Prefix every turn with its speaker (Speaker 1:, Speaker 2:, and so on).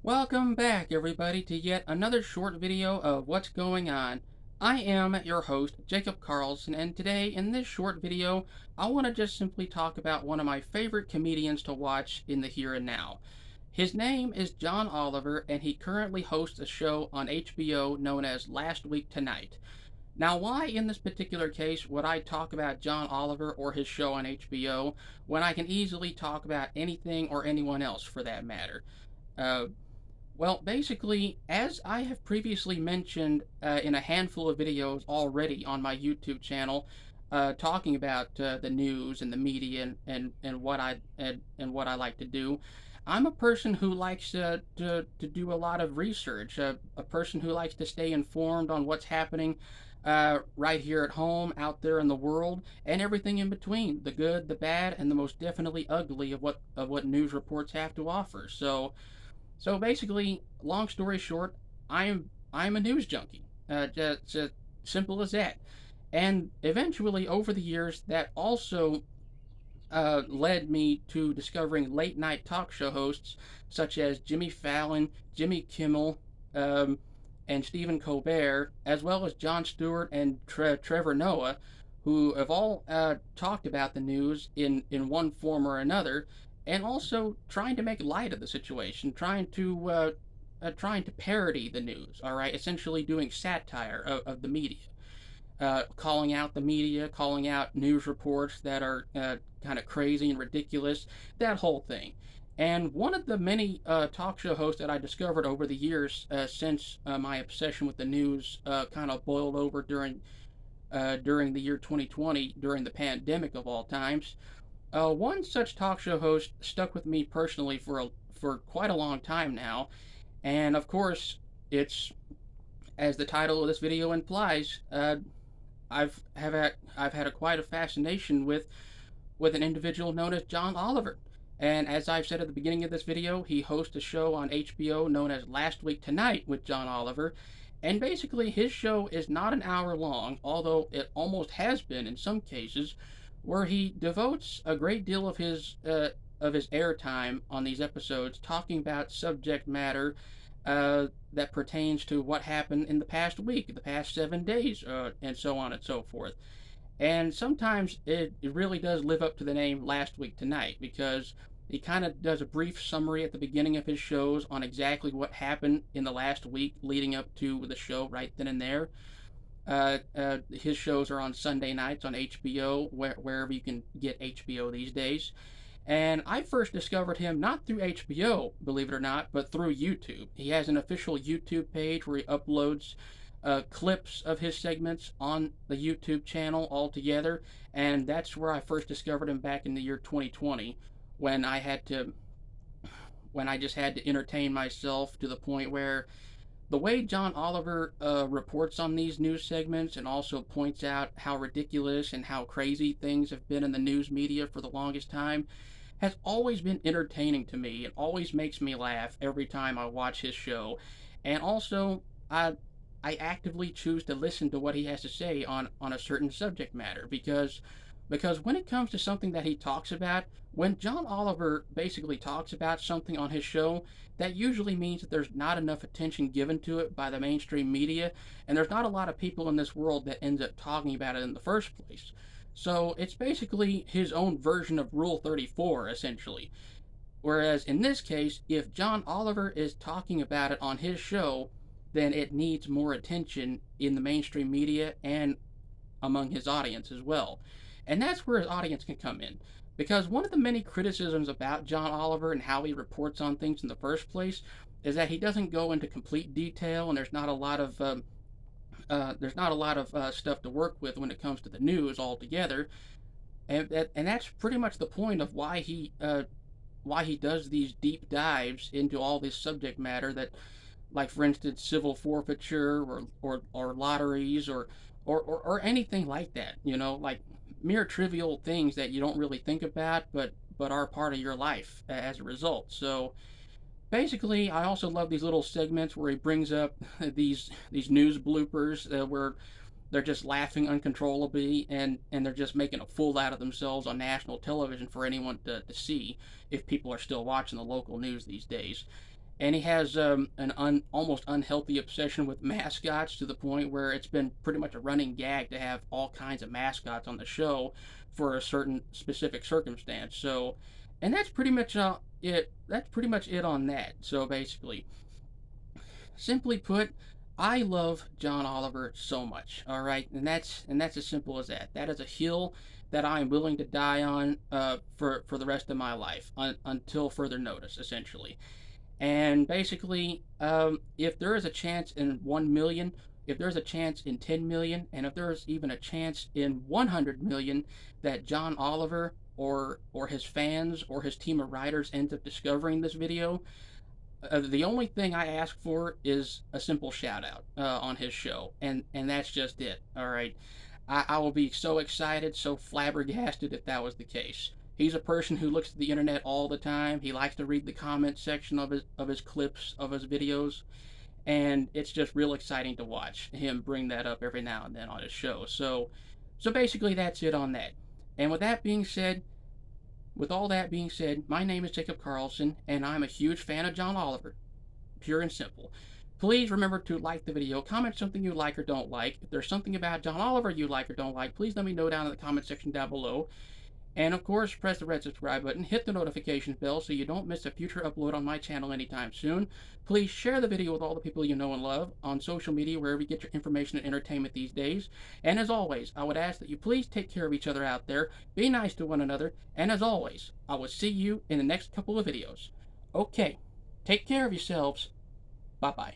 Speaker 1: Welcome back, everybody, to yet another short video of what's going on. I am your host, Jacob Carlson, and today, in this short video, I want to just simply talk about one of my favorite comedians to watch in the here and now. His name is John Oliver, and he currently hosts a show on HBO known as Last Week Tonight. Now, why in this particular case would I talk about John Oliver or his show on HBO when I can easily talk about anything or anyone else for that matter? Uh, well, basically, as I have previously mentioned in a handful of videos already on my YouTube channel, talking about the news and the media and what I like to do, I'm a person who likes to do a lot of research, a person who likes to stay informed on what's happening right here at home, out there in the world, and everything in between, the good, the bad, and the most definitely ugly of what news reports have to offer. So basically, long story short, I'm a news junkie. Just simple as that. And eventually, over the years, that also led me to discovering late night talk show hosts such as Jimmy Fallon, Jimmy Kimmel, um, and Stephen Colbert, as well as Jon Stewart and Trevor Noah, who have all talked about the news in one form or another, and also trying to make light of the situation, trying to parody the news. All right, essentially doing satire of the media, calling out the media, calling out news reports that are kind of crazy and ridiculous, that whole thing. And one of the many talk show hosts that I discovered over the years since my obsession with the news kind of boiled over during the year 2020, during the pandemic of all times. One such talk show host stuck with me personally for quite a long time now, and of course, it's as the title of this video implies. I've had quite a fascination with an individual known as John Oliver. And as I've said at the beginning of this video, he hosts a show on HBO known as Last Week Tonight with John Oliver. And basically, his show is not an hour long, although it almost has been in some cases, where he devotes a great deal of his airtime on these episodes talking about subject matter that pertains to what happened in the past week, the past 7 days, and so on and so forth. And sometimes it really does live up to the name Last Week Tonight because he kind of does a brief summary at the beginning of his shows on exactly what happened in the last week leading up to the show right then and there. His shows are on Sunday nights on HBO, wherever you can get HBO these days. And I first discovered him not through HBO, believe it or not, but through YouTube. He has an official YouTube page where he uploads clips of his segments on the YouTube channel altogether, and that's where I first discovered him back in the year 2020, when I had to, when I just had to entertain myself to the point where the way John Oliver reports on these news segments and also points out how ridiculous and how crazy things have been in the news media for the longest time has always been entertaining to me. It always makes me laugh every time I watch his show. And also, I actively choose to listen to what he has to say on a certain subject matter because when it comes to something that he talks about, when John Oliver basically talks about something on his show, that usually means that there's not enough attention given to it by the mainstream media, and there's not a lot of people in this world that ends up talking about it in the first place. So it's basically his own version of Rule 34, essentially. Whereas in this case, if John Oliver is talking about it on his show, then it needs more attention in the mainstream media and among his audience as well. And that's where his audience can come in. Because one of the many criticisms about John Oliver and how he reports on things in the first place is that he doesn't go into complete detail, and there's not a lot of stuff to work with when it comes to the news altogether. And that's pretty much the point of why he does these deep dives into all this subject matter that, like for instance, civil forfeiture or lotteries or anything like that. You know, like mere trivial things that you don't really think about, but are part of your life as a result. So basically, I also love these little segments where he brings up these news bloopers where they're just laughing uncontrollably and they're just making a fool out of themselves on national television for anyone to see if people are still watching the local news these days. and he has an almost unhealthy obsession with mascots to the point where it's been pretty much a running gag to have all kinds of mascots on the show for a certain specific circumstance. So, and that's pretty much it. That's pretty much it on that. So basically, simply put, I love John Oliver so much. All right, and that's as simple as that. That is a hill that I am willing to die on for the rest of my life until further notice, essentially. And basically, if there is a chance in 1 million, if there's a chance in 10 million, and if there's even a chance in 100 million that John Oliver or his fans or his team of writers ends up discovering this video, the only thing I ask for is a simple shout out on his show, and that's just it. All right, I will be so excited, so flabbergasted if that was the case. He's a person who looks at the internet all the time. He likes to read the comment section of his clips of his videos, and it's just real exciting to watch him bring that up every now and then on his show. So basically that's it on that. And with all that being said, my name is Jacob Carlson, and I'm a huge fan of John Oliver. Pure and simple. Please remember to like the video, comment something you like or don't like. If there's something about John Oliver you like or don't like, please let me know down in the comment section down below. And of course, press the red subscribe button, hit the notification bell so you don't miss a future upload on my channel anytime soon. Please share the video with all the people you know and love on social media, wherever you get your information and entertainment these days. And as always, I would ask that you please take care of each other out there, be nice to one another, and as always, I will see you in the next couple of videos. Okay, take care of yourselves. Bye-bye.